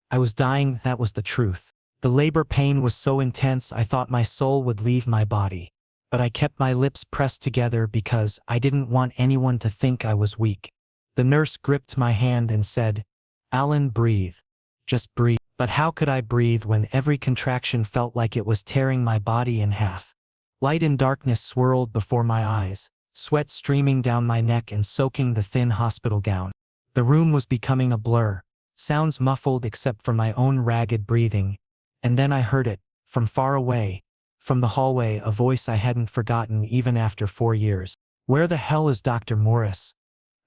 I was dying, that was the truth. The labor pain was so intense I thought my soul would leave my body. But I kept my lips pressed together because I didn't want anyone to think I was weak. The nurse gripped my hand and said, "Alan, breathe. Just breathe." But how could I breathe when every contraction felt like it was tearing my body in half? Light and darkness swirled before my eyes, sweat streaming down my neck and soaking the thin hospital gown. The room was becoming a blur, sounds muffled except for my own ragged breathing. And then I heard it, from far away, from the hallway, a voice I hadn't forgotten even after 4 years. "Where the hell is Dr. Morris?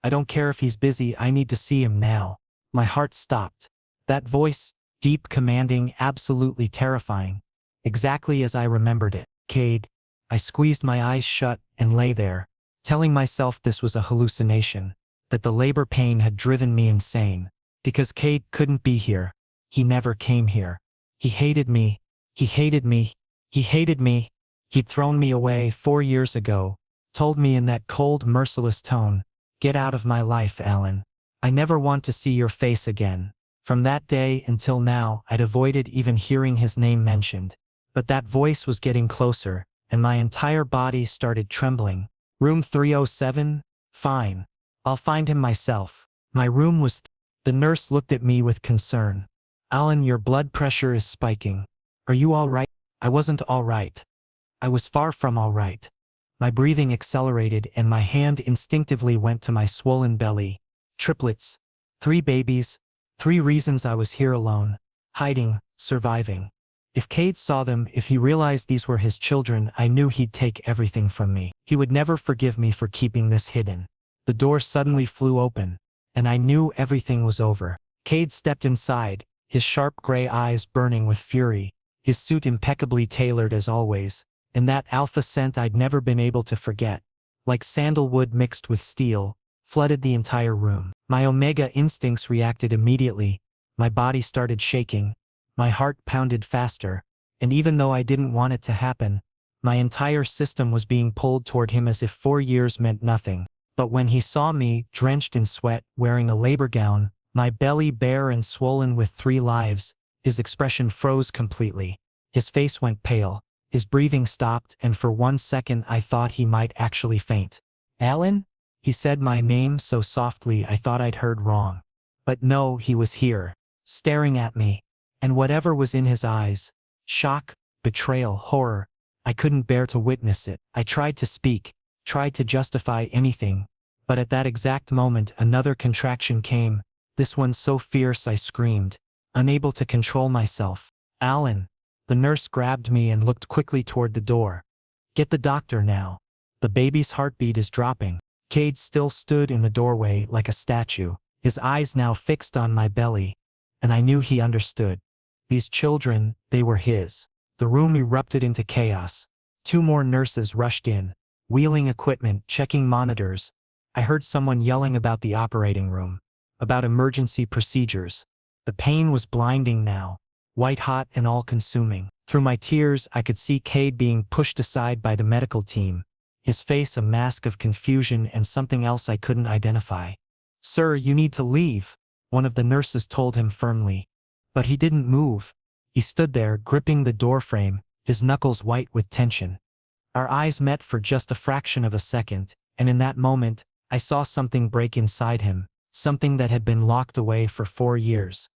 I don't care if he's busy, I need to see him now." My heart stopped. That voice, deep, commanding, absolutely terrifying. Exactly as I remembered it. "Kade." I squeezed my eyes shut and lay there, telling myself this was a hallucination, that the labor pain had driven me insane. Because Kade couldn't be here. He never came here. He hated me. He hated me. He hated me. He'd thrown me away 4 years ago, told me in that cold, merciless tone, "Get out of my life, Alan. I never want to see your face again." From that day until now, I'd avoided even hearing his name mentioned. But that voice was getting closer, and my entire body started trembling. "Room 307? Fine. I'll find him myself." My room was The nurse looked at me with concern. "Alan, your blood pressure is spiking. Are you all right?" I wasn't all right. I was far from all right. My breathing accelerated and my hand instinctively went to my swollen belly. Triplets. 3 babies. 3 reasons I was here alone. Hiding, surviving. If Kade saw them, if he realized these were his children, I knew he'd take everything from me. He would never forgive me for keeping this hidden. The door suddenly flew open, and I knew everything was over. Kade stepped inside, his sharp gray eyes burning with fury, his suit impeccably tailored as always, and that alpha scent I'd never been able to forget, like sandalwood mixed with steel, flooded the entire room. My omega instincts reacted immediately. My body started shaking. My heart pounded faster, and even though I didn't want it to happen, my entire system was being pulled toward him as if 4 years meant nothing. But when he saw me, drenched in sweat, wearing a labor gown, my belly bare and swollen with 3 lives, his expression froze completely. His face went pale, his breathing stopped, and for 1 second I thought he might actually faint. "Alan?" He said my name so softly I thought I'd heard wrong. But no, he was here, staring at me. And whatever was in his eyes, shock, betrayal, horror, I couldn't bear to witness it. I tried to speak, tried to justify anything, but at that exact moment another contraction came, this one so fierce I screamed, unable to control myself. "Alan!" The nurse grabbed me and looked quickly toward the door. "Get the doctor now. The baby's heartbeat is dropping." Kade still stood in the doorway like a statue, his eyes now fixed on my belly, and I knew he understood. These children, they were his. The room erupted into chaos. 2 more nurses rushed in, wheeling equipment, checking monitors. I heard someone yelling about the operating room, about emergency procedures. The pain was blinding now, white-hot and all-consuming. Through my tears, I could see Kade being pushed aside by the medical team, his face a mask of confusion and something else I couldn't identify. "Sir, you need to leave," one of the nurses told him firmly. But he didn't move. He stood there, gripping the doorframe, his knuckles white with tension. Our eyes met for just a fraction of a second, and in that moment, I saw something break inside him, something that had been locked away for 4 years.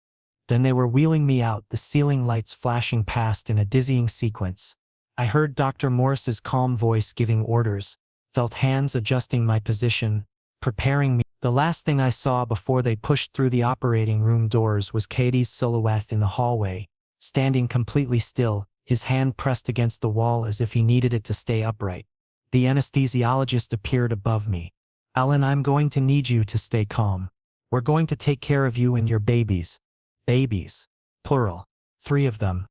Then they were wheeling me out, the ceiling lights flashing past in a dizzying sequence. I heard Dr. Morris's calm voice giving orders, felt hands adjusting my position, preparing me. The last thing I saw before they pushed through the operating room doors was Kade's silhouette in the hallway, standing completely still, his hand pressed against the wall as if he needed it to stay upright. The anesthesiologist appeared above me. "Alan, I'm going to need you to stay calm. We're going to take care of you and your babies." Babies. Plural. 3 of them.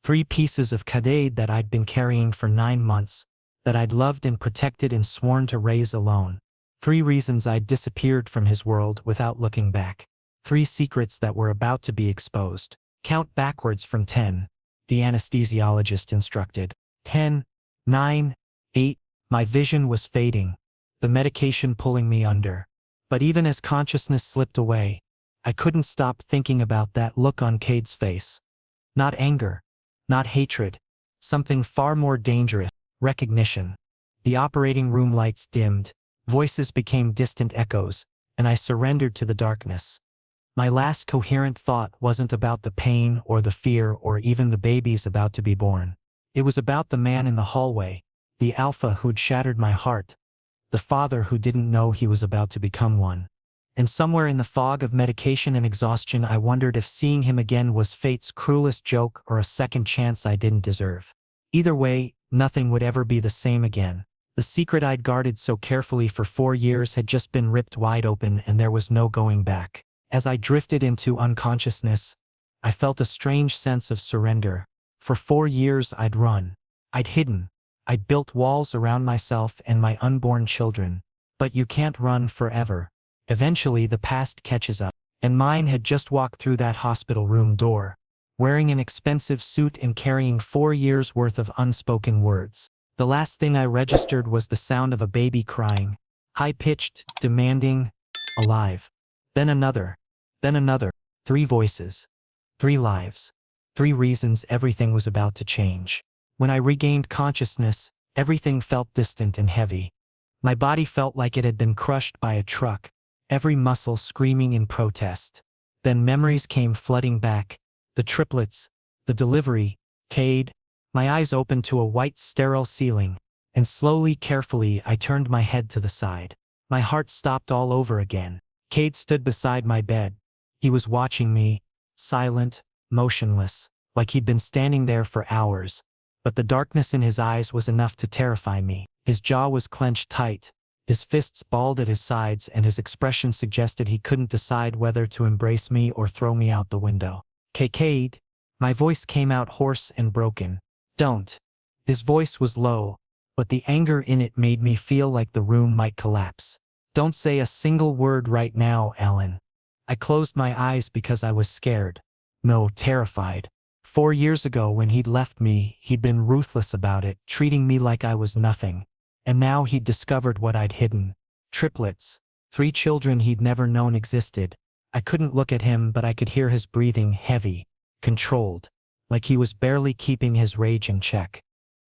3 pieces of Kade that I'd been carrying for 9 months, that I'd loved and protected and sworn to raise alone. 3 reasons I'd disappeared from his world without looking back. 3 secrets that were about to be exposed. "Count backwards from 10, the anesthesiologist instructed. 10, 9, 8, my vision was fading, the medication pulling me under. But even as consciousness slipped away, I couldn't stop thinking about that look on Kade's face. Not anger. Not hatred. Something far more dangerous. Recognition. The operating room lights dimmed. Voices became distant echoes, and I surrendered to the darkness. My last coherent thought wasn't about the pain or the fear or even the babies about to be born. It was about the man in the hallway, the alpha who'd shattered my heart, the father who didn't know he was about to become one. And somewhere in the fog of medication and exhaustion, I wondered if seeing him again was fate's cruelest joke or a second chance I didn't deserve. Either way, nothing would ever be the same again. The secret I'd guarded so carefully for 4 years had just been ripped wide open, and there was no going back. As I drifted into unconsciousness, I felt a strange sense of surrender. For 4 years I'd run. I'd hidden. I'd built walls around myself and my unborn children. But you can't run forever. Eventually the past catches up, and mine had just walked through that hospital room door, wearing an expensive suit and carrying 4 years' worth of unspoken words. The last thing I registered was the sound of a baby crying, high-pitched, demanding, alive. Then another. Then another. 3 voices. 3 lives. 3 reasons everything was about to change. When I regained consciousness, everything felt distant and heavy. My body felt like it had been crushed by a truck, every muscle screaming in protest. Then memories came flooding back. The triplets, the delivery, Kade. My eyes opened to a white, sterile ceiling, and slowly, carefully, I turned my head to the side. My heart stopped all over again. Kade stood beside my bed. He was watching me, silent, motionless, like he'd been standing there for hours. But the darkness in his eyes was enough to terrify me. His jaw was clenched tight, his fists balled at his sides, and his expression suggested he couldn't decide whether to embrace me or throw me out the window. Kade. My voice came out hoarse and broken. Don't. His voice was low, but the anger in it made me feel like the room might collapse. Don't say a single word right now, Ellen. I closed my eyes because I was scared. No, terrified. 4 years ago when he'd left me, he'd been ruthless about it, treating me like I was nothing. And now he'd discovered what I'd hidden. Triplets. 3 children he'd never known existed. I couldn't look at him, but I could hear his breathing, heavy, controlled, like he was barely keeping his rage in check.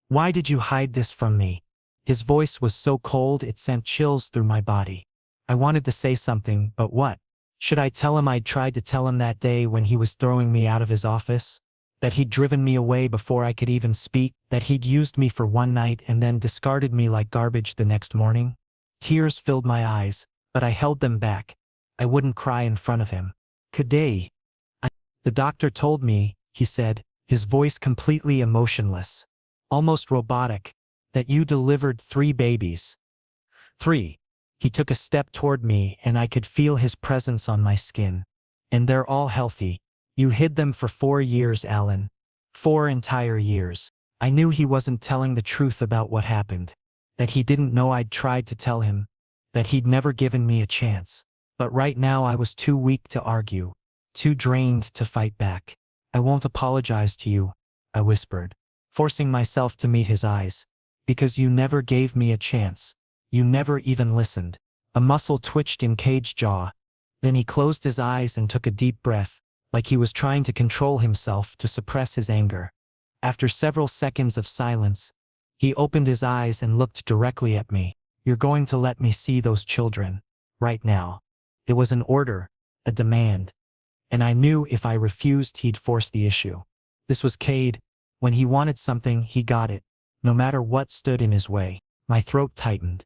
Why did you hide this from me? His voice was so cold it sent chills through my body. I wanted to say something, but what? Should I tell him I'd tried to tell him that day when he was throwing me out of his office? That he'd driven me away before I could even speak? That he'd used me for one night and then discarded me like garbage the next morning? Tears filled my eyes, but I held them back. I wouldn't cry in front of him. Kade. The doctor told me, he said, his voice completely emotionless, almost robotic, that you delivered 3 babies. 3. He took a step toward me and I could feel his presence on my skin. And they're all healthy. You hid them for 4 years, Alan. 4 entire years. I knew he wasn't telling the truth about what happened. That he didn't know I'd tried to tell him. That he'd never given me a chance. But right now I was too weak to argue. Too drained to fight back. I won't apologize to you, I whispered, forcing myself to meet his eyes. Because you never gave me a chance. You never even listened. A muscle twitched in Kade's jaw. Then he closed his eyes and took a deep breath, like he was trying to control himself to suppress his anger. After several seconds of silence, he opened his eyes and looked directly at me. You're going to let me see those children. Right now. It was an order, a demand. And I knew if I refused he'd force the issue. This was Kade. When he wanted something, he got it, no matter what stood in his way. My throat tightened.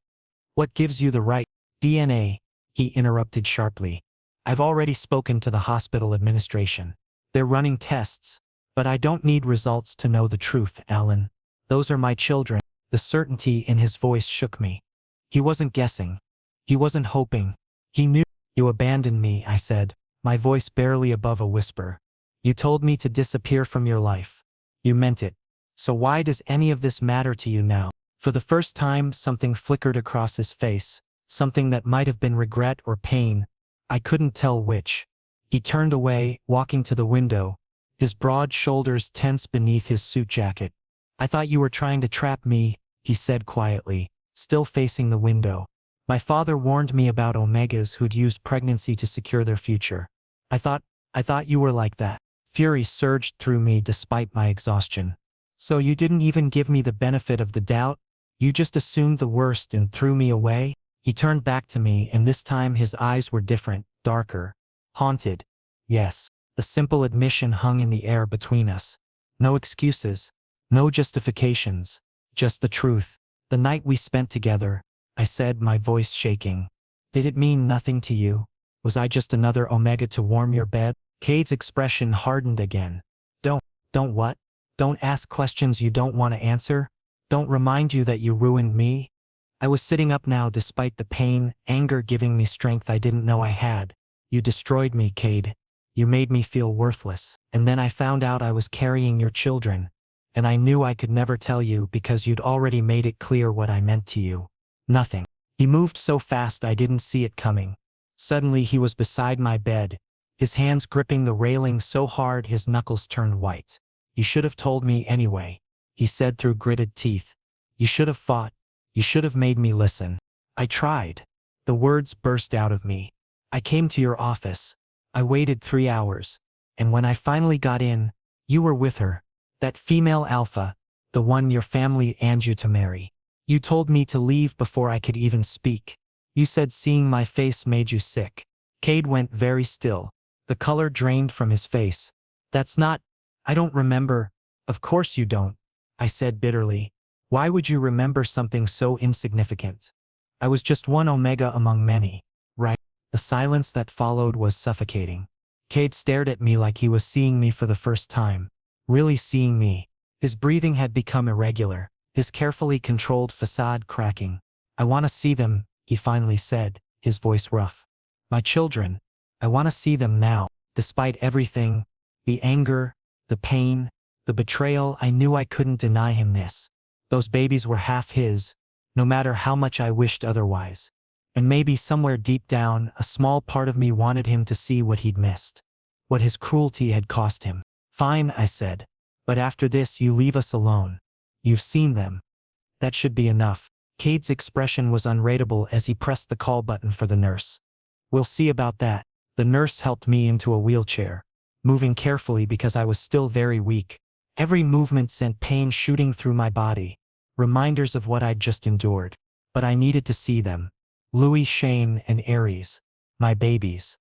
What gives you the right? DNA, he interrupted sharply. I've already spoken to the hospital administration. They're running tests. But I don't need results to know the truth, Alan. Those are my children. The certainty in his voice shook me. He wasn't guessing. He wasn't hoping. He knew. You abandoned me, I said, my voice barely above a whisper. You told me to disappear from your life. You meant it. So why does any of this matter to you now? For the first time, something flickered across his face, something that might have been regret or pain. I couldn't tell which. He turned away, walking to the window, his broad shoulders tense beneath his suit jacket. I thought you were trying to trap me, he said quietly, still facing the window. My father warned me about omegas who'd used pregnancy to secure their future. I thought, I thought you were like that. Fury surged through me despite my exhaustion. So you didn't even give me the benefit of the doubt? You just assumed the worst and threw me away? He turned back to me, and this time his eyes were different, darker, haunted. Yes, the simple admission hung in the air between us. No excuses, no justifications, just the truth. The night we spent together, I said, my voice shaking. Did it mean nothing to you? Was I just another Omega to warm your bed? Kade's expression hardened again. Don't what? Don't ask questions you don't want to answer? Don't remind you that you ruined me? I was sitting up now despite the pain, anger giving me strength I didn't know I had. You destroyed me, Kade. You made me feel worthless. And then I found out I was carrying your children. And I knew I could never tell you because you'd already made it clear what I meant to you. Nothing. He moved so fast I didn't see it coming. Suddenly he was beside my bed, his hands gripping the railing so hard his knuckles turned white. You should have told me anyway, he said through gritted teeth. You should have fought. You should have made me listen. I tried. The words burst out of me. I came to your office. I waited 3 hours. And when I finally got in, you were with her. That female alpha, the one your family and you to marry. You told me to leave before I could even speak. You said seeing my face made you sick. Kade went very still. The color drained from his face. That's not. I don't remember. Of course you don't, I said bitterly. Why would you remember something so insignificant? I was just one Omega among many, right? The silence that followed was suffocating. Kade stared at me like he was seeing me for the first time. Really seeing me. His breathing had become irregular, his carefully controlled facade cracking. I want to see them, he finally said, his voice rough. My children. I want to see them now. Despite everything, the anger, the pain, the betrayal, I knew I couldn't deny him this. Those babies were half his, no matter how much I wished otherwise. And maybe somewhere deep down, a small part of me wanted him to see what he'd missed. What his cruelty had cost him. Fine, I said. But after this you leave us alone. You've seen them. That should be enough. Kade's expression was unreadable as he pressed the call button for the nurse. We'll see about that. The nurse helped me into a wheelchair, moving carefully because I was still very weak. Every movement sent pain shooting through my body, reminders of what I'd just endured. But I needed to see them. Louis, Shane, and Aries. My babies.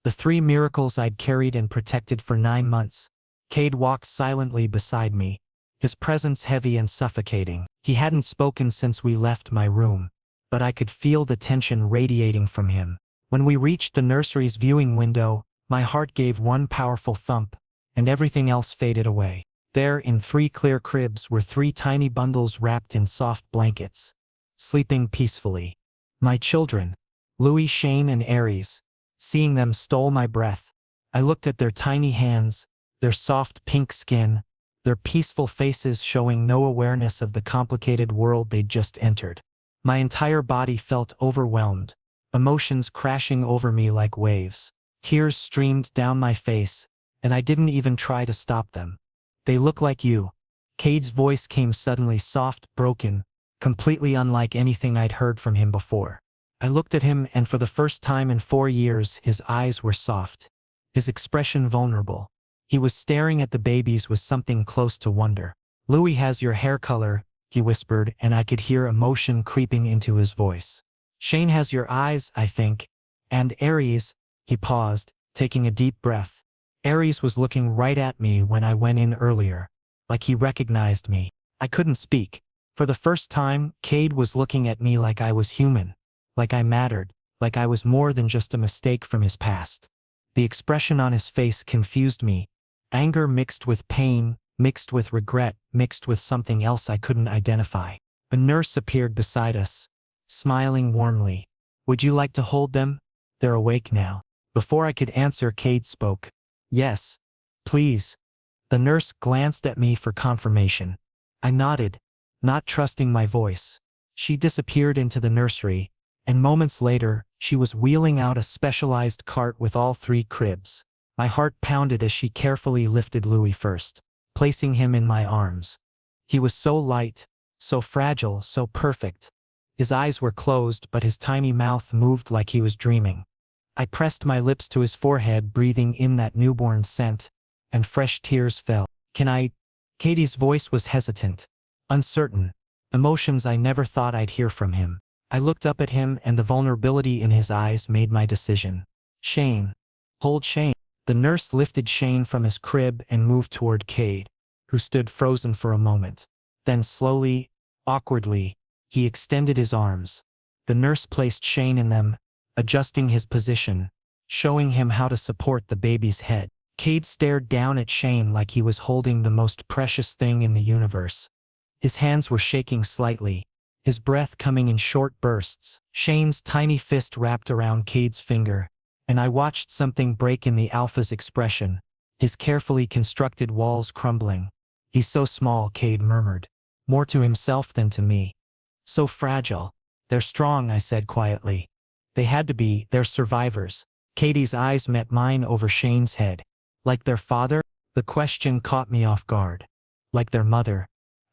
The 3 miracles I'd carried and protected for 9 months. Kade walked silently beside me, his presence heavy and suffocating. He hadn't spoken since we left my room, but I could feel the tension radiating from him. When we reached the nursery's viewing window, my heart gave one powerful thump, and everything else faded away. There, in 3 clear cribs, were 3 tiny bundles wrapped in soft blankets, sleeping peacefully. My children, Louis, Shane, and Aries. Seeing them stole my breath. I looked at their tiny hands, their soft pink skin, their peaceful faces showing no awareness of the complicated world they'd just entered. My entire body felt overwhelmed, emotions crashing over me like waves. Tears streamed down my face, and I didn't even try to stop them. They look like you. Kade's voice came suddenly soft, broken, completely unlike anything I'd heard from him before. I looked at him, and for the first time in 4 years his eyes were soft, his expression vulnerable. He was staring at the babies with something close to wonder. Louis has your hair color, he whispered, and I could hear emotion creeping into his voice. Shane has your eyes, I think. And Aries, he paused, taking a deep breath. Aries was looking right at me when I went in earlier, like he recognized me. I couldn't speak. For the first time, Kade was looking at me like I was human, like I mattered, like I was more than just a mistake from his past. The expression on his face confused me. Anger mixed with pain, mixed with regret, mixed with something else I couldn't identify. A nurse appeared beside us, smiling warmly. Would you like to hold them? They're awake now. Before I could answer, Kade spoke. Yes, please. The nurse glanced at me for confirmation. I nodded, not trusting my voice. She disappeared into the nursery, and moments later, she was wheeling out a specialized cart with all 3 cribs. My heart pounded as she carefully lifted Louis first, placing him in my arms. He was so light, so fragile, so perfect. His eyes were closed, but his tiny mouth moved like he was dreaming. I pressed my lips to his forehead, breathing in that newborn scent, and fresh tears fell. Can I? Kade's voice was hesitant, uncertain, emotions I never thought I'd hear from him. I looked up at him, and the vulnerability in his eyes made my decision. Shane. Hold Shane. The nurse lifted Shane from his crib and moved toward Kade, who stood frozen for a moment. Then slowly, awkwardly, he extended his arms. The nurse placed Shane in them, adjusting his position, showing him how to support the baby's head. Kade stared down at Shane like he was holding the most precious thing in the universe. His hands were shaking slightly, his breath coming in short bursts. Shane's tiny fist wrapped around Kade's finger, and I watched something break in the alpha's expression, his carefully constructed walls crumbling. He's so small, Kade murmured, more to himself than to me. So fragile. They're strong, I said quietly. They had to be, they're survivors. Kade's eyes met mine over Shane's head. Like their father? The question caught me off guard. Like their mother?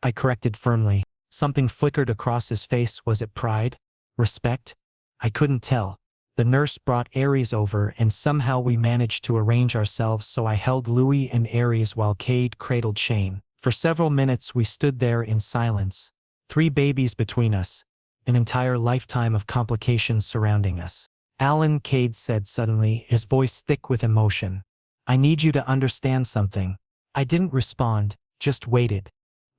I corrected firmly. Something flickered across his face. Was it pride? Respect? I couldn't tell. The nurse brought Aries over, and somehow we managed to arrange ourselves so I held Louis and Aries while Kade cradled Shane. For several minutes we stood there in silence. 3 babies between us. An entire lifetime of complications surrounding us. Alan, Kade said suddenly, his voice thick with emotion. I need you to understand something. I didn't respond, just waited.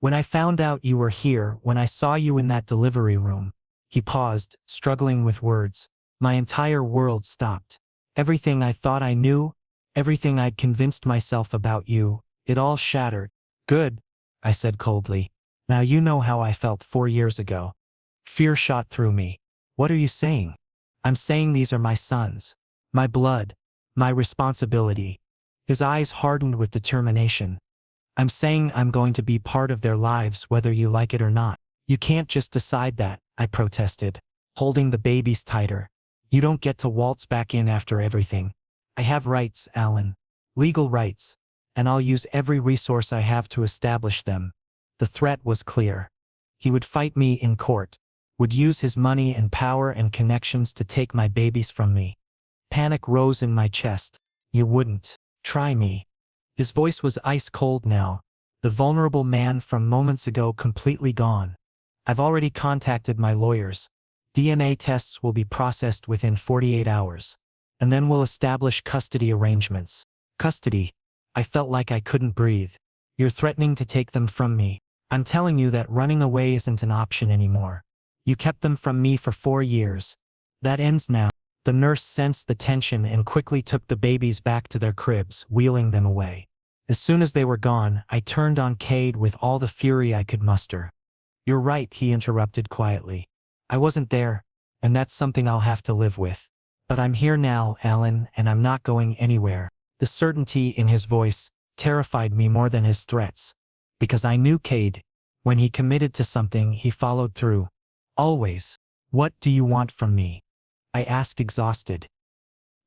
When I found out you were here, when I saw you in that delivery room. He paused, struggling with words. My entire world stopped. Everything I thought I knew, everything I'd convinced myself about you, it all shattered. Good, I said coldly. Now you know how I felt 4 years ago. Fear shot through me. What are you saying? I'm saying these are my sons. My blood. My responsibility. His eyes hardened with determination. I'm saying I'm going to be part of their lives whether you like it or not. You can't just decide that, I protested, holding the babies tighter. You don't get to waltz back in after everything. I have rights, Alan. Legal rights. And I'll use every resource I have to establish them. The threat was clear. He would fight me in court. Would use his money and power and connections to take my babies from me. Panic rose in my chest. You wouldn't. Try me. His voice was ice cold now. The vulnerable man from moments ago completely gone. I've already contacted my lawyers. DNA tests will be processed within 48 hours. And then we'll establish custody arrangements. Custody. I felt like I couldn't breathe. You're threatening to take them from me. I'm telling you that running away isn't an option anymore. You kept them from me for 4 years. That ends now. The nurse sensed the tension and quickly took the babies back to their cribs, wheeling them away. As soon as they were gone, I turned on Kade with all the fury I could muster. You're right, he interrupted quietly. I wasn't there, and that's something I'll have to live with. But I'm here now, Alan, and I'm not going anywhere. The certainty in his voice terrified me more than his threats. Because I knew Kade. When he committed to something, he followed through. Always. What do you want from me? I asked, exhausted.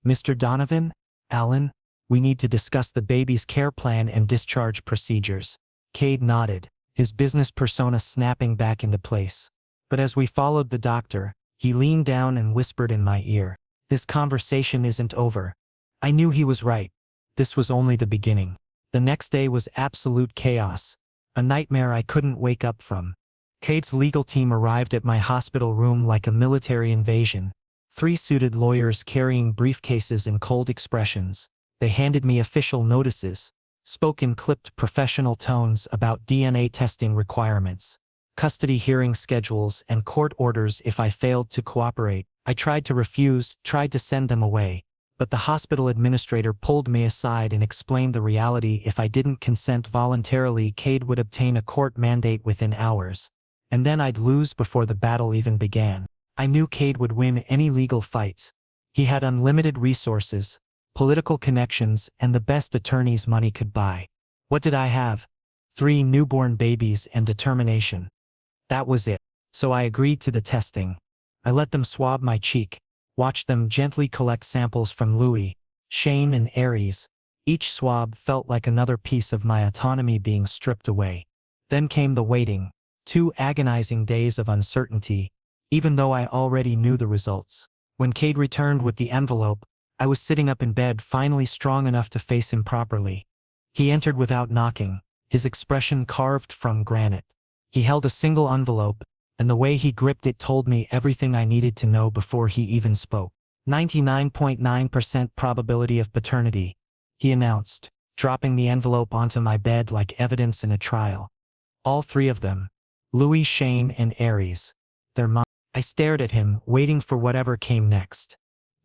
Mr. Donovan? Alan? We need to discuss the baby's care plan and discharge procedures. Kade nodded, his business persona snapping back into place. But as we followed the doctor, he leaned down and whispered in my ear. This conversation isn't over. I knew he was right. This was only the beginning. The next day was absolute chaos. A nightmare I couldn't wake up from. Kade's legal team arrived at my hospital room like a military invasion. 3 suited lawyers carrying briefcases and cold expressions. They handed me official notices, spoke in clipped professional tones about DNA testing requirements, custody hearing schedules, and court orders if I failed to cooperate. I tried to refuse, tried to send them away, but the hospital administrator pulled me aside and explained the reality. If I didn't consent voluntarily, Kade would obtain a court mandate within hours. And then I'd lose before the battle even began. I knew Kade would win any legal fights. He had unlimited resources, political connections, and the best attorneys money could buy. What did I have? 3 newborn babies and determination. That was it. So I agreed to the testing. I let them swab my cheek, watched them gently collect samples from Louis, Shane, and Aries. Each swab felt like another piece of my autonomy being stripped away. Then came the waiting. 2 agonizing days of uncertainty, even though I already knew the results. When Kade returned with the envelope, I was sitting up in bed, finally strong enough to face him properly. He entered without knocking, his expression carved from granite. He held a single envelope, and the way he gripped it told me everything I needed to know before he even spoke. 99.9% probability of paternity, he announced, dropping the envelope onto my bed like evidence in a trial. All three of them. Louis, Shane, and Aries. Their mom. I stared at him, waiting for whatever came next.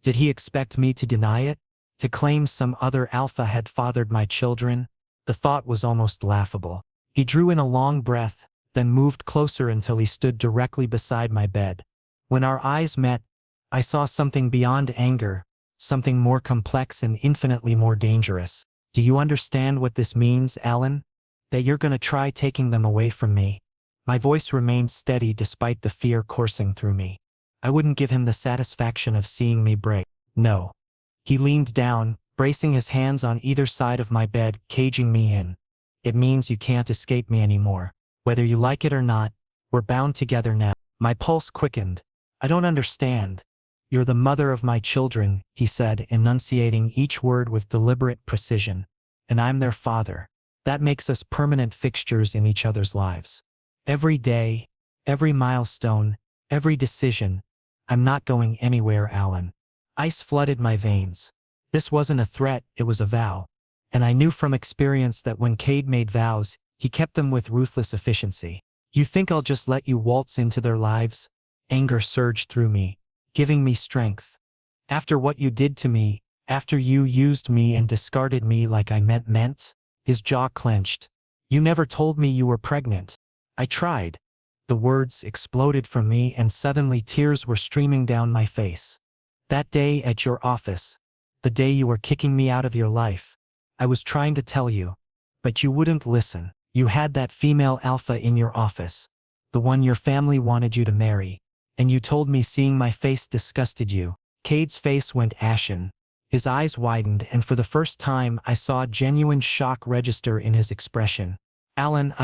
Did he expect me to deny it? To claim some other alpha had fathered my children? The thought was almost laughable. He drew in a long breath, then moved closer until he stood directly beside my bed. When our eyes met, I saw something beyond anger, something more complex and infinitely more dangerous. Do you understand what this means, Alan? That you're gonna try taking them away from me? My voice remained steady despite the fear coursing through me. I wouldn't give him the satisfaction of seeing me break. No. He leaned down, bracing his hands on either side of my bed, caging me in. It means you can't escape me anymore. Whether you like it or not, we're bound together now. My pulse quickened. I don't understand. You're the mother of my children, he said, enunciating each word with deliberate precision. And I'm their father. That makes us permanent fixtures in each other's lives. Every day, every milestone, every decision. I'm not going anywhere, Alan. Ice flooded my veins. This wasn't a threat, it was a vow. And I knew from experience that when Kade made vows, he kept them with ruthless efficiency. You think I'll just let you waltz into their lives? Anger surged through me, giving me strength. After what you did to me, after you used me and discarded me like I meant? His jaw clenched. You never told me you were pregnant. I tried. The words exploded from me and suddenly tears were streaming down my face. That day at your office, the day you were kicking me out of your life, I was trying to tell you, but you wouldn't listen. You had that female alpha in your office, the one your family wanted you to marry, and you told me seeing my face disgusted you. Kade's face went ashen. His eyes widened, and for the first time I saw genuine shock register in his expression. Alan,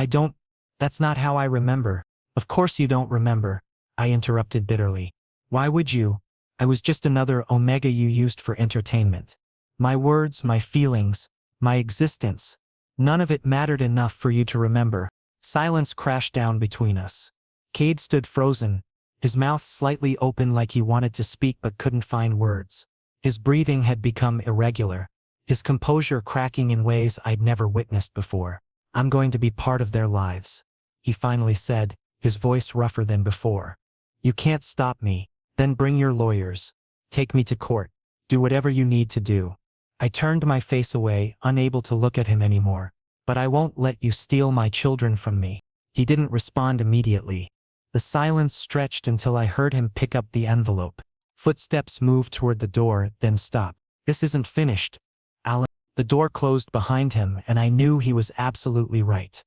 that's not how I remember. Of course you don't remember, I interrupted bitterly. Why would you? I was just another omega you used for entertainment. My words, my feelings, my existence. None of it mattered enough for you to remember. Silence crashed down between us. Kade stood frozen, his mouth slightly open like he wanted to speak but couldn't find words. His breathing had become irregular, his composure cracking in ways I'd never witnessed before. I'm going to be part of their lives, he finally said, his voice rougher than before. You can't stop me. Then bring your lawyers. Take me to court. Do whatever you need to do. I turned my face away, unable to look at him anymore. But I won't let you steal my children from me. He didn't respond immediately. The silence stretched until I heard him pick up the envelope. Footsteps moved toward the door, then stopped. This isn't finished, Alan. The door closed behind him, and I knew he was absolutely right.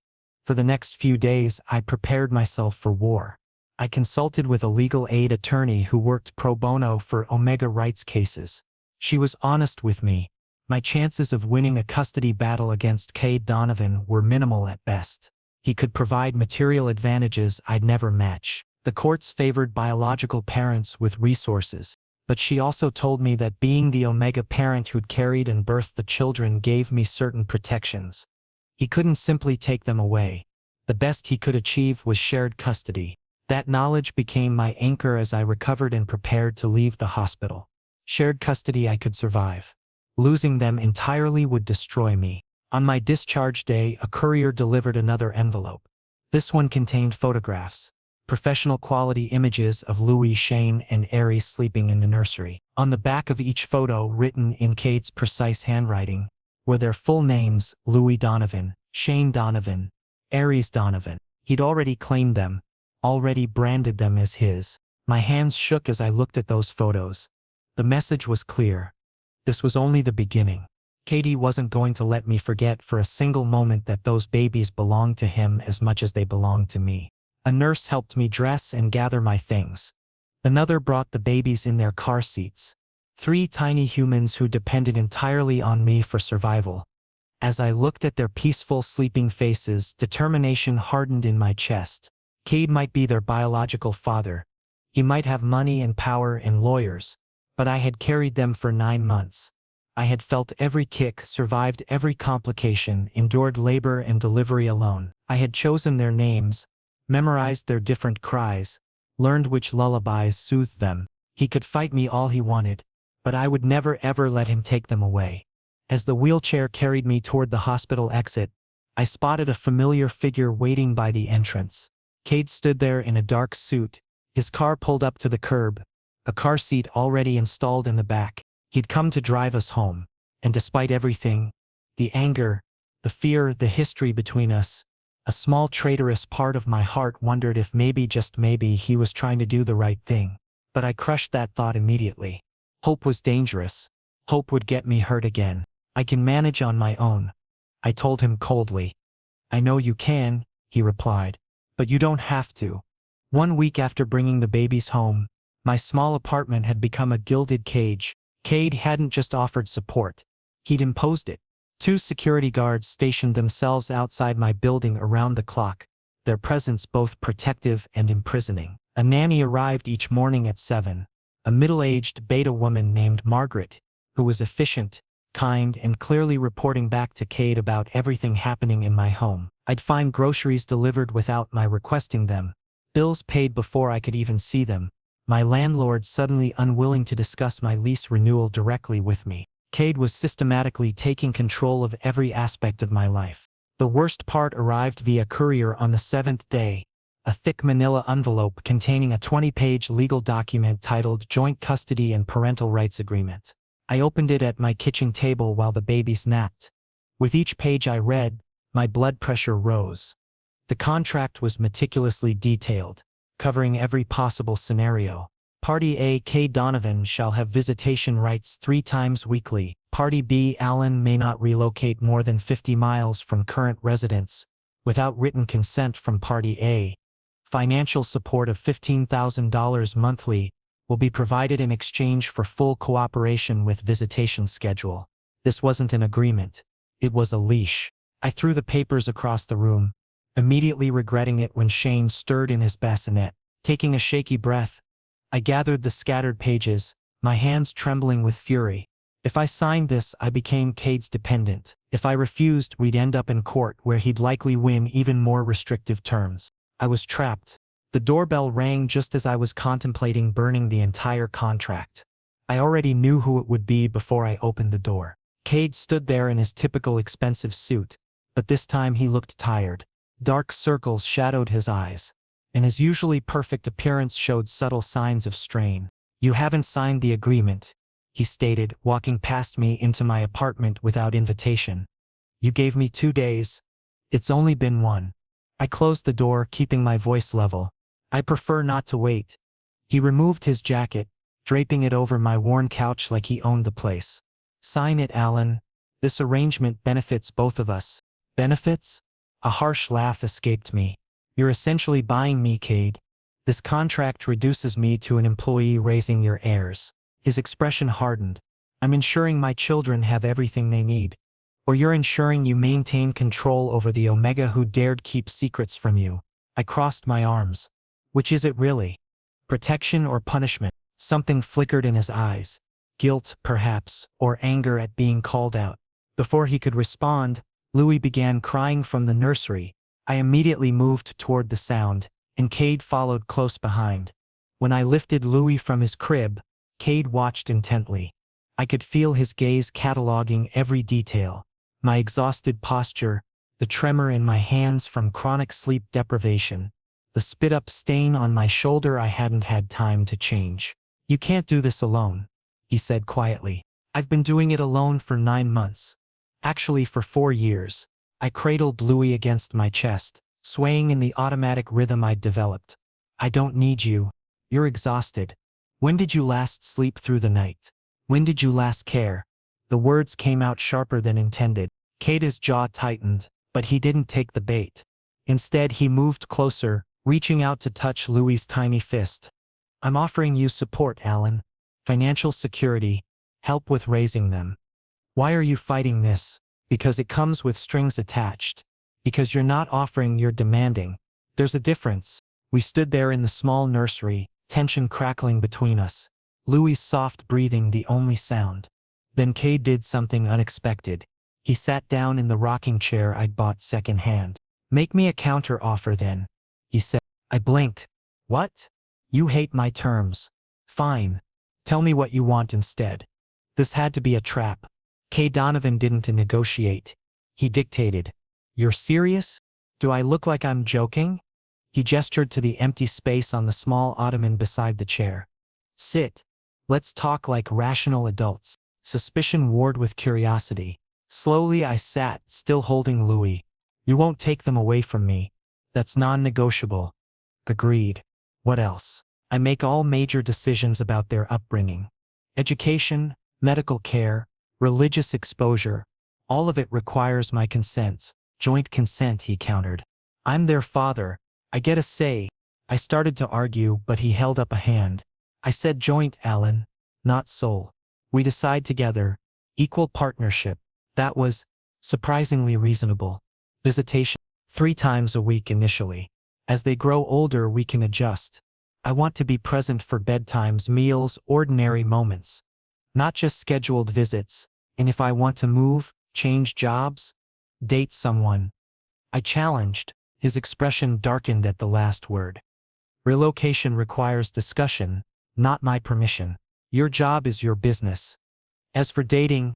For the next few days, I prepared myself for war. I consulted with a legal aid attorney who worked pro bono for Omega rights cases. She was honest with me. My chances of winning a custody battle against Kade Donovan were minimal at best. He could provide material advantages I'd never match. The courts favored biological parents with resources, but she also told me that being the Omega parent who'd carried and birthed the children gave me certain protections. He couldn't simply take them away. The best he could achieve was shared custody. That knowledge became my anchor as I recovered and prepared to leave the hospital. Shared custody I could survive. Losing them entirely would destroy me. On my discharge day, a courier delivered another envelope. This one contained photographs. Professional quality images of Louis, Shane, and Aries sleeping in the nursery. On the back of each photo, written in Kade's precise handwriting, were their full names: Louis Donovan, Shane Donovan, Aries Donovan. He'd already claimed them, already branded them as his. My hands shook as I looked at those photos. The message was clear. This was only the beginning. Kade wasn't going to let me forget for a single moment that those babies belonged to him as much as they belonged to me. A nurse helped me dress and gather my things. Another brought the babies in their car seats. 3 tiny humans who depended entirely on me for survival. As I looked at their peaceful, sleeping faces, determination hardened in my chest. Kade might be their biological father. He might have money and power and lawyers. But I had carried them for 9 months. I had felt every kick, survived every complication, endured labor and delivery alone. I had chosen their names, memorized their different cries, learned which lullabies soothed them. He could fight me all he wanted, but I would never ever let him take them away. As the wheelchair carried me toward the hospital exit, I spotted a familiar figure waiting by the entrance. Kade stood there in a dark suit, his car pulled up to the curb, a car seat already installed in the back. He'd come to drive us home, and despite everything, the anger, the fear, the history between us, a small traitorous part of my heart wondered if maybe, just maybe, he was trying to do the right thing. But I crushed that thought immediately. Hope was dangerous. Hope would get me hurt again. I can manage on my own, I told him coldly. I know you can, he replied, but you don't have to. 1 week after bringing the babies home, my small apartment had become a gilded cage. Kade hadn't just offered support, he'd imposed it. 2 security guards stationed themselves outside my building around the clock, their presence both protective and imprisoning. A nanny arrived each morning at 7, a middle-aged beta woman named Margaret, who was efficient, kind, and clearly reporting back to Kade about everything happening in my home. I'd find groceries delivered without my requesting them, bills paid before I could even see them, my landlord suddenly unwilling to discuss my lease renewal directly with me. Kade was systematically taking control of every aspect of my life. The worst part arrived via courier on the 7th day, a thick manila envelope containing a 20-page legal document titled Joint Custody and Parental Rights Agreement. I opened it at my kitchen table while the babies napped. With each page I read, my blood pressure rose. The contract was meticulously detailed, covering every possible scenario. Party A, Kade Donovan shall have visitation rights 3 times weekly. Party B, Alan may not relocate more than 50 miles from current residence without written consent from Party A. Financial support of $15,000 monthly will be provided in exchange for full cooperation with visitation schedule. This wasn't an agreement. It was a leash. I threw the papers across the room, immediately regretting it when Shane stirred in his bassinet. Taking a shaky breath, I gathered the scattered pages, my hands trembling with fury. If I signed this, I became Kade's dependent. If I refused, we'd end up in court where he'd likely win even more restrictive terms. I was trapped. The doorbell rang just as I was contemplating burning the entire contract. I already knew who it would be before I opened the door. Kade stood there in his typical expensive suit, but this time he looked tired. Dark circles shadowed his eyes, and his usually perfect appearance showed subtle signs of strain. You haven't signed the agreement, he stated, walking past me into my apartment without invitation. You gave me 2 days. It's only been 1. I closed the door, keeping my voice level. I prefer not to wait. He removed his jacket, draping it over my worn couch like he owned the place. Sign it, Alan. This arrangement benefits both of us. Benefits? A harsh laugh escaped me. You're essentially buying me, Kade. This contract reduces me to an employee raising your heirs. His expression hardened. I'm ensuring my children have everything they need. Or you're ensuring you maintain control over the Omega who dared keep secrets from you. I crossed my arms. Which is it really? Protection or punishment? Something flickered in his eyes. Guilt, perhaps, or anger at being called out. Before he could respond, Louis began crying from the nursery. I immediately moved toward the sound, and Kade followed close behind. When I lifted Louis from his crib, Kade watched intently. I could feel his gaze cataloging every detail. My exhausted posture, the tremor in my hands from chronic sleep deprivation, the spit-up stain on my shoulder I hadn't had time to change. You can't do this alone, he said quietly. I've been doing it alone for 9 months. Actually, for 4 years. I cradled Louis against my chest, swaying in the automatic rhythm I'd developed. I don't need you. You're exhausted. When did you last sleep through the night? When did you last care? The words came out sharper than intended. Kade's jaw tightened, but he didn't take the bait. Instead, he moved closer, reaching out to touch Louis's tiny fist. I'm offering you support, Alan. Financial security, help with raising them. Why are you fighting this? Because it comes with strings attached. Because you're not offering, you're demanding. There's a difference. We stood there in the small nursery, tension crackling between us. Louis's soft breathing the only sound. Then Kade did something unexpected. He sat down in the rocking chair I'd bought secondhand. "Make me a counter offer then," he said. I blinked. "What? You hate my terms. Fine. Tell me what you want instead." This had to be a trap. Kay Donovan didn't negotiate. He dictated. "You're serious? Do I look like I'm joking?" He gestured to the empty space on the small ottoman beside the chair. "Sit. Let's talk like rational adults." Suspicion warred with curiosity. Slowly I sat, still holding Louis. "You won't take them away from me. That's non-negotiable." "Agreed. What else?" "I make all major decisions about their upbringing. Education, medical care, religious exposure. All of it requires my consent." "Joint consent," he countered. "I'm their father. I get a say." I started to argue, but he held up a hand. "I said joint, Alan, not sole. We decide together. Equal partnership." That was surprisingly reasonable. Visitation 3 times a week initially. As they grow older, we can adjust. I want to be present for bedtimes, meals, ordinary moments. Not just scheduled visits. And if I want to move, change jobs, date someone. I challenged. His expression darkened at the last word. "Relocation requires discussion, not my permission. Your job is your business. As for dating,"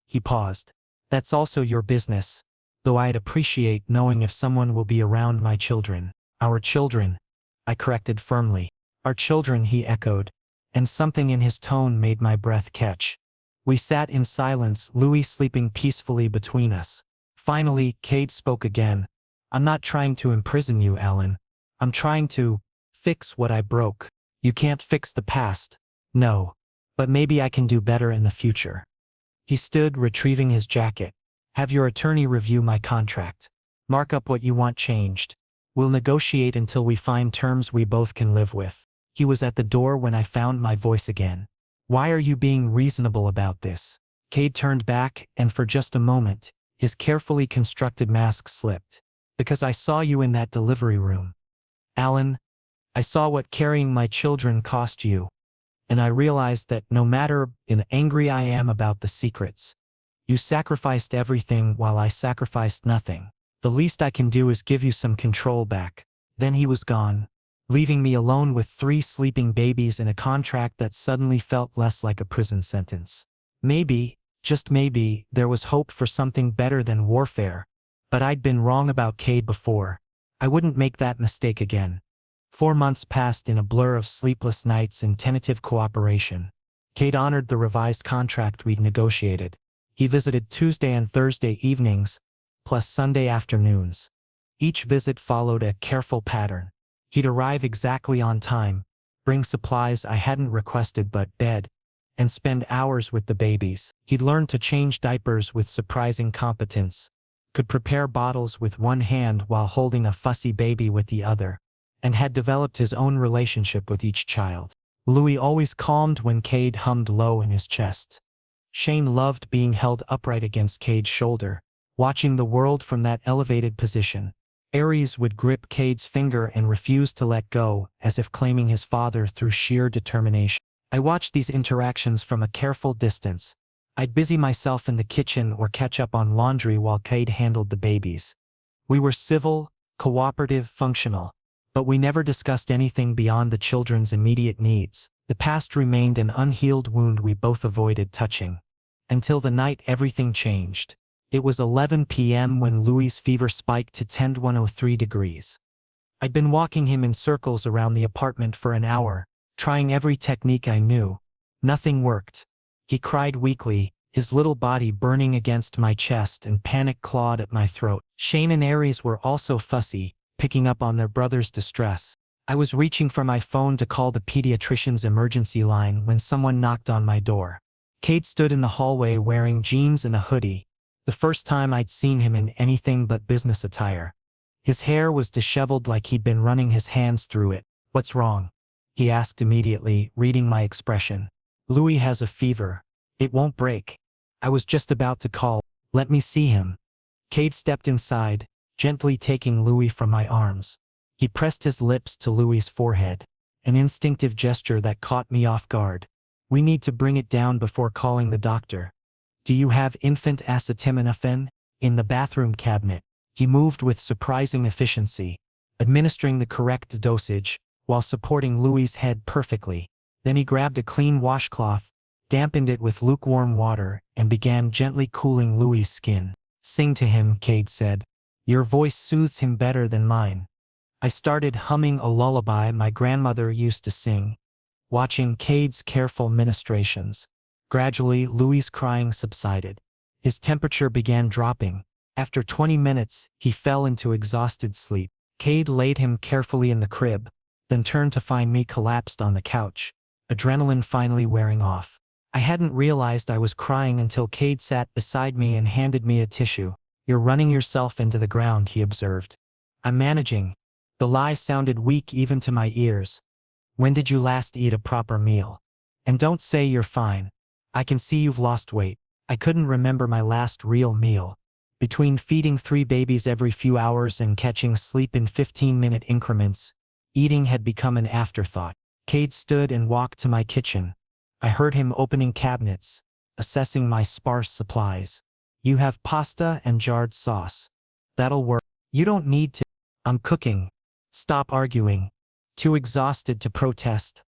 he paused, "that's also your business. Though I'd appreciate knowing if someone will be around my children." "Our children," I corrected firmly. "Our children," he echoed, and something in his tone made my breath catch. We sat in silence, Louis sleeping peacefully between us. Finally, Kade spoke again. "I'm not trying to imprison you, Alan. I'm trying to fix what I broke. You can't fix the past. No. But maybe I can do better in the future." He stood, retrieving his jacket. "Have your attorney review my contract. Mark up what you want changed. We'll negotiate until we find terms we both can live with." He was at the door when I found my voice again. "Why are you being reasonable about this?" Kade turned back, and for just a moment, his carefully constructed mask slipped. "Because I saw you in that delivery room. Alan, I saw what carrying my children cost you. And I realized that no matter how angry I am about the secrets, you sacrificed everything while I sacrificed nothing. The least I can do is give you some control back." Then he was gone, leaving me alone with 3 sleeping babies and a contract that suddenly felt less like a prison sentence. Maybe, just maybe, there was hope for something better than warfare. But I'd been wrong about Kade before. I wouldn't make that mistake again. 4 months passed in a blur of sleepless nights and tentative cooperation. Kade honored the revised contract we'd negotiated. He visited Tuesday and Thursday evenings, plus Sunday afternoons. Each visit followed a careful pattern. He'd arrive exactly on time, bring supplies I hadn't requested but bed, and spend hours with the babies. He'd learned to change diapers with surprising competence, could prepare bottles with one hand while holding a fussy baby with the other, and had developed his own relationship with each child. Louis always calmed when Kade hummed low in his chest. Shane loved being held upright against Kade's shoulder, watching the world from that elevated position. Aries would grip Kade's finger and refuse to let go, as if claiming his father through sheer determination. I watched these interactions from a careful distance. I'd busy myself in the kitchen or catch up on laundry while Kade handled the babies. We were civil, cooperative, functional. But we never discussed anything beyond the children's immediate needs. The past remained an unhealed wound we both avoided touching. Until the night everything changed. It was 11 p.m. when Louis's fever spiked to 103 degrees. I'd been walking him in circles around the apartment for an hour, trying every technique I knew. Nothing worked. He cried weakly, his little body burning against my chest, and panic clawed at my throat. Shane and Aries were also fussy, picking up on their brother's distress. I was reaching for my phone to call the pediatrician's emergency line when someone knocked on my door. Kade stood in the hallway wearing jeans and a hoodie, the first time I'd seen him in anything but business attire. His hair was disheveled like he'd been running his hands through it. "What's wrong?" he asked immediately, reading my expression. "Louis has a fever. It won't break." I was just about to call, "Let me see him." Kade stepped inside, gently taking Louis from my arms. He pressed his lips to Louis's forehead, an instinctive gesture that caught me off guard. We need to bring it down before calling the doctor. Do you have infant acetaminophen? In the bathroom cabinet. He moved with surprising efficiency, administering the correct dosage, while supporting Louis's head perfectly. Then he grabbed a clean washcloth, dampened it with lukewarm water, and began gently cooling Louis's skin. Sing to him, Kade said. Your voice soothes him better than mine. I started humming a lullaby my grandmother used to sing, watching Kade's careful ministrations. Gradually, Louis's crying subsided. His temperature began dropping. After 20 minutes, he fell into exhausted sleep. Kade laid him carefully in the crib, then turned to find me collapsed on the couch, adrenaline finally wearing off. I hadn't realized I was crying until Kade sat beside me and handed me a tissue. You're running yourself into the ground, he observed. I'm managing. The lie sounded weak even to my ears. When did you last eat a proper meal? And don't say you're fine. I can see you've lost weight. I couldn't remember my last real meal. Between feeding 3 babies every few hours and catching sleep in 15-minute increments, eating had become an afterthought. Kade stood and walked to my kitchen. I heard him opening cabinets, assessing my sparse supplies. You have pasta and jarred sauce. That'll work. You don't need to. I'm cooking. Stop arguing. Too exhausted to protest.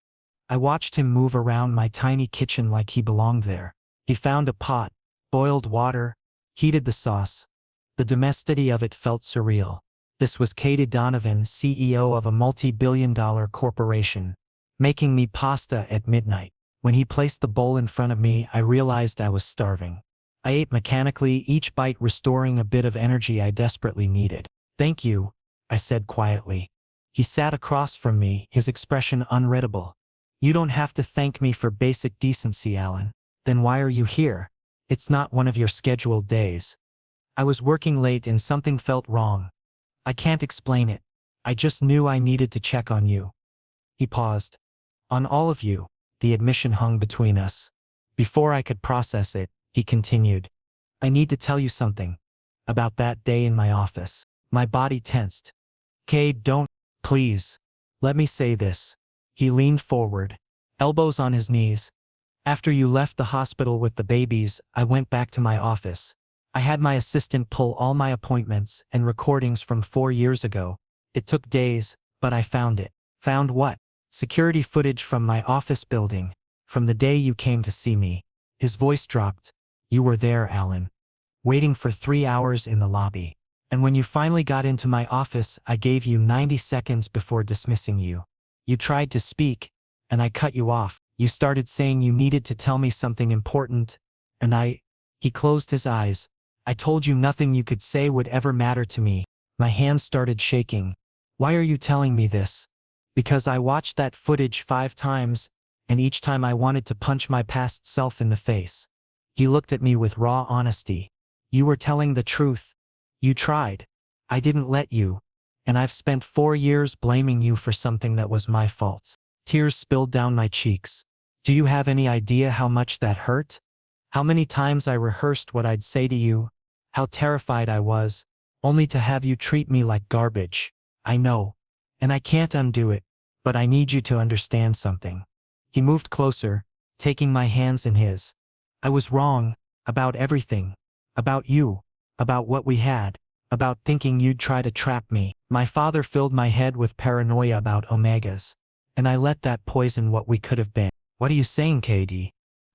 I watched him move around my tiny kitchen like he belonged there. He found a pot, boiled water, heated the sauce. The domesticity of it felt surreal. This was Kade Donovan, CEO of a multi-billion-dollar corporation, making me pasta at midnight. When he placed the bowl in front of me, I realized I was starving. I ate mechanically, each bite restoring a bit of energy I desperately needed. Thank you, I said quietly. He sat across from me, his expression unreadable. You don't have to thank me for basic decency, Alan. Then why are you here? It's not one of your scheduled days. I was working late and something felt wrong. I can't explain it. I just knew I needed to check on you. He paused. On all of you. The admission hung between us. Before I could process it, he continued. I need to tell you something. About that day in my office. My body tensed. Kade, don't. Please. Let me say this. He leaned forward, elbows on his knees. After you left the hospital with the babies, I went back to my office. I had my assistant pull all my appointments and recordings from 4 years ago. It took days, but I found it. Found what? Security footage from my office building, from the day you came to see me. His voice dropped. You were there, Alan. Waiting for 3 hours in the lobby. And when you finally got into my office, I gave you 90 seconds before dismissing you. You tried to speak, and I cut you off. You started saying you needed to tell me something important, and He closed his eyes. I told you nothing you could say would ever matter to me. My hands started shaking. Why are you telling me this? Because I watched that footage 5 times, and each time I wanted to punch my past self in the face. He looked at me with raw honesty. You were telling the truth. You tried. I didn't let you. And I've spent 4 years blaming you for something that was my fault. Tears spilled down my cheeks. Do you have any idea how much that hurt? How many times I rehearsed what I'd say to you? How terrified I was, only to have you treat me like garbage. I know. And I can't undo it, but I need you to understand something. He moved closer, taking my hands in his. I was wrong, about everything. About you. About what we had. About thinking you'd try to trap me. My father filled my head with paranoia about omegas. And I let that poison what we could have been. What are you saying, Kade?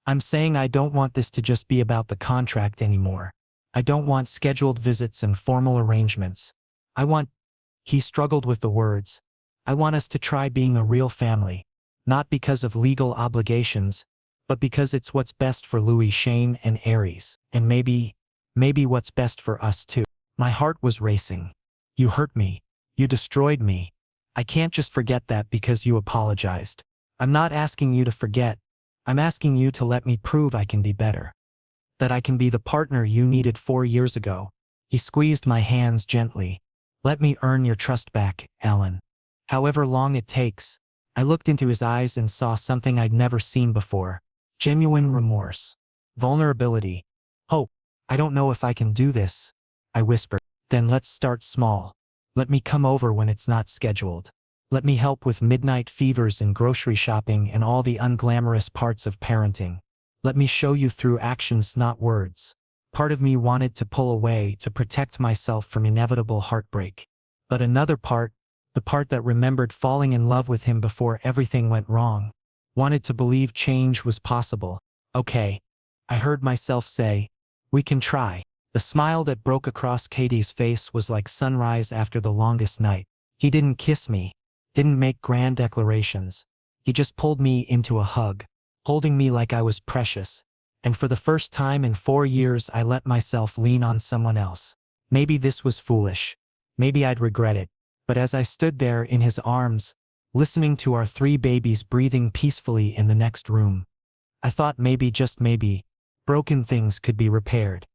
I'm saying I don't want this to just be about the contract anymore. I don't want scheduled visits and formal arrangements. I want... He struggled with the words. I want us to try being a real family. Not because of legal obligations, but because it's what's best for Louis, Shane, and Aries. And maybe what's best for us too. My heart was racing. You hurt me. You destroyed me. I can't just forget that because you apologized. I'm not asking you to forget. I'm asking you to let me prove I can be better. That I can be the partner you needed 4 years ago. He squeezed my hands gently. Let me earn your trust back, Alan. However long it takes. I looked into his eyes and saw something I'd never seen before. Genuine remorse. Vulnerability. Hope. I don't know if I can do this, I whispered. Then let's start small. Let me come over when it's not scheduled. Let me help with midnight fevers and grocery shopping and all the unglamorous parts of parenting. Let me show you through actions, not words. Part of me wanted to pull away to protect myself from inevitable heartbreak. But another part, the part that remembered falling in love with him before everything went wrong, wanted to believe change was possible. Okay, I heard myself say, we can try. The smile that broke across Kade's face was like sunrise after the longest night. He didn't kiss me, didn't make grand declarations. He just pulled me into a hug, holding me like I was precious. And for the first time in 4 years, I let myself lean on someone else. Maybe this was foolish. Maybe I'd regret it. But as I stood there in his arms, listening to our 3 babies breathing peacefully in the next room, I thought maybe, just maybe, broken things could be repaired.